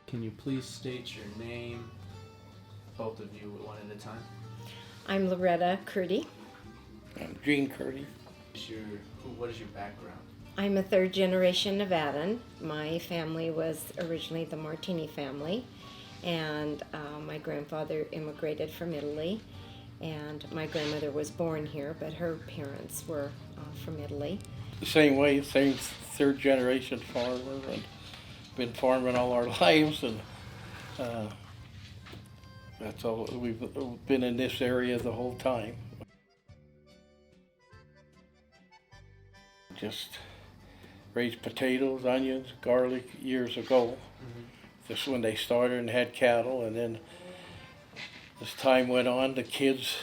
Can you please state your name, both of you, one at a time? I'm Loretta Curdy. I'm Gene Curdy. What is your background? I'm a third generation Nevadan. My family was originally the Martini family, and my grandfather immigrated from Italy, and my grandmother was born here, but her parents were from Italy. Same way, same third generation farmer, and been farming all our lives, and that's all. We've been in this area the whole time. Just raised potatoes, onions, garlic years ago. This is when they started and had cattle, and then as time went on, the kids,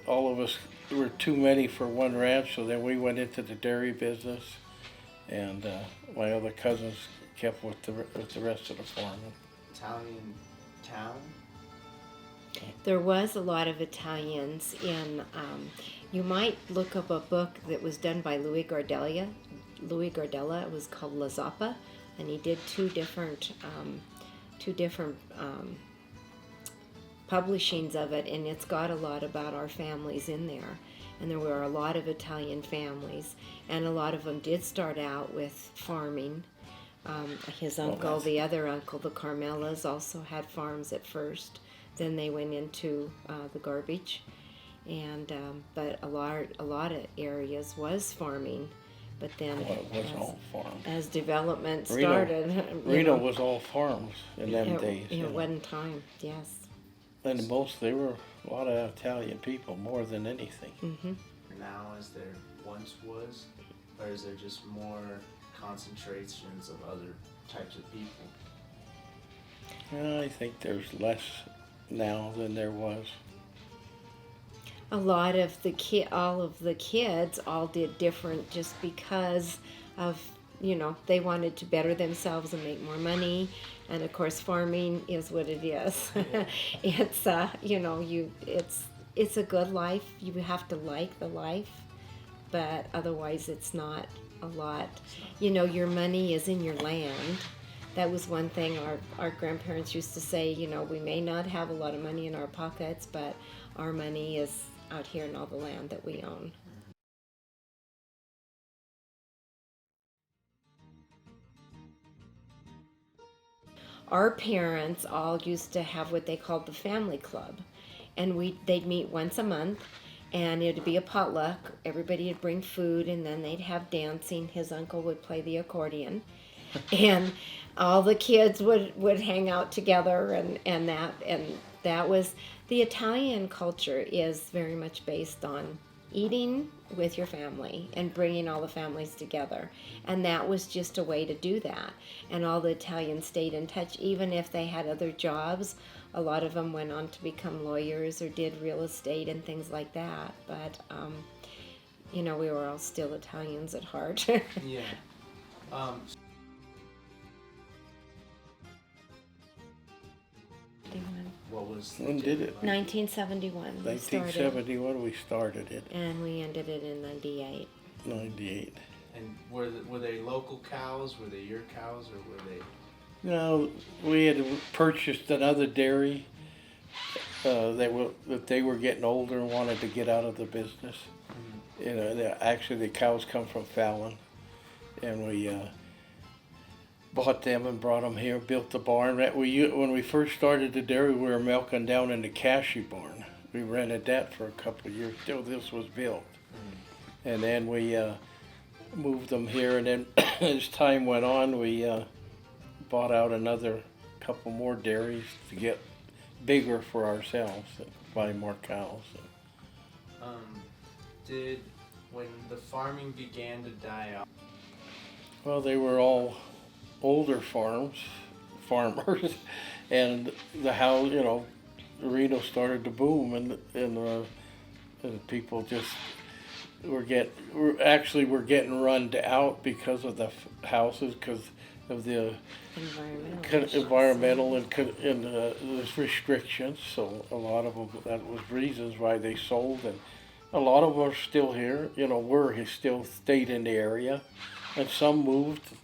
all of us were too many for one ranch, so then we went into the dairy business, and my other cousins kept with the rest of the farming. Italian town? There was a lot of Italians in. You might look up a book that was done by Louis Gardella. It was called La Zappa, and he did two different publishings of it, and it's got a lot about our families in there. And there were a lot of Italian families, and a lot of them did start out with farming. His uncle, the other uncle, the Carmelas, also had farms at first. Then they went into the garbage, and but a lot of areas was farming. But then, It was all farms. as development started, Reno was all farms in them days. At one time, yes. And they were a lot of Italian people, more than anything. Mm-hmm. Now as there once was? Or is there just more concentrations of other types of people? I think there's less now than there was. A lot of all of the kids all did different just because of, they wanted to better themselves and make more money. And of course, farming is what it is. It's it's a good life. You have to like the life, but otherwise it's not a lot. Your money is in your land. That was one thing our grandparents used to say, we may not have a lot of money in our pockets, but our money is out here in all the land that we own. Our parents all used to have what they called the family club, and they'd meet once a month, and it'd be a potluck. Everybody would bring food, and then they'd have dancing. His uncle would play the accordion, and all the kids would hang out together, and that was the Italian culture is very much based on eating with your family and bringing all the families together, and that was just a way to do that. And all the Italians stayed in touch, even if they had other jobs. A lot of them went on to become lawyers or did real estate and things like that, but we were all still Italians at heart. Yeah. What was When did it? 1971. 1971 we started it. And we ended it in 98. 98. And were they local cows? Were they your cows, or were they? No, we had purchased another dairy. They were getting older and wanted to get out of the business. Actually the cows come from Fallon, and we bought them and brought them here, built the barn. When we first started the dairy, we were milking down in the cashew barn. We rented that for a couple of years till this was built. And then we moved them here, and then as time went on, we bought out another couple more dairies to get bigger for ourselves and buy more cows. When the farming began to die out? Well, they were all older farmers, and the house, Reno started to boom, and people just were getting run out because of the houses, because of the environmental and the restrictions. So a lot of them, that was reasons why they sold, and a lot of them are still here. Still stayed in the area, and some moved.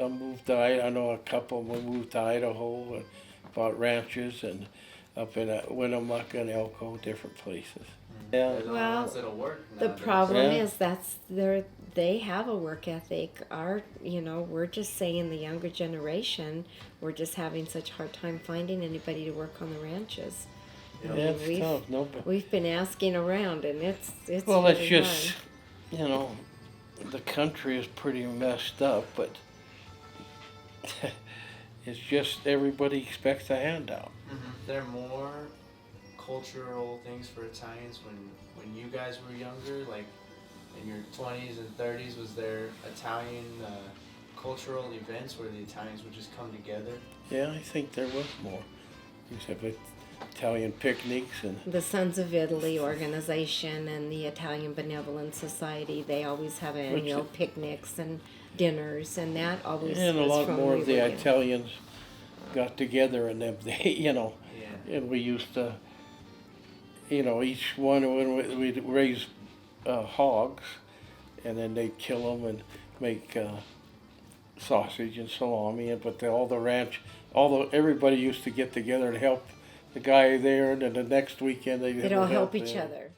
Some moved to I know a couple of them moved to Idaho and bought ranches and up in Winnemucca and Elko, different places. Yeah. They're the Well, ones that'll work The nowadays. problem Yeah. is they have a work ethic. We're just saying the younger generation, we're just having such a hard time finding anybody to work on the ranches. Yeah. Yeah, it's tough. No, but We've been asking around, and it's well, really it's just hard. the country is pretty messed up, but it's just everybody expects a handout. There are more cultural things for Italians when you guys were younger, like in your 20s and 30s. Was there Italian cultural events where the Italians would just come together? Yeah, I think there was more. Except with Italian picnics and The Sons of Italy organization and the Italian Benevolent Society, they always have annual picnics and dinners, and that always and a was lot from more we of the were young. Italians got together and them, Yeah. and we used to, each one when we'd raise hogs, and then they'd kill them and make sausage and salami, but all the ranch, everybody used to get together and help the guy there, and then the next weekend they'd They'd all help him. each other.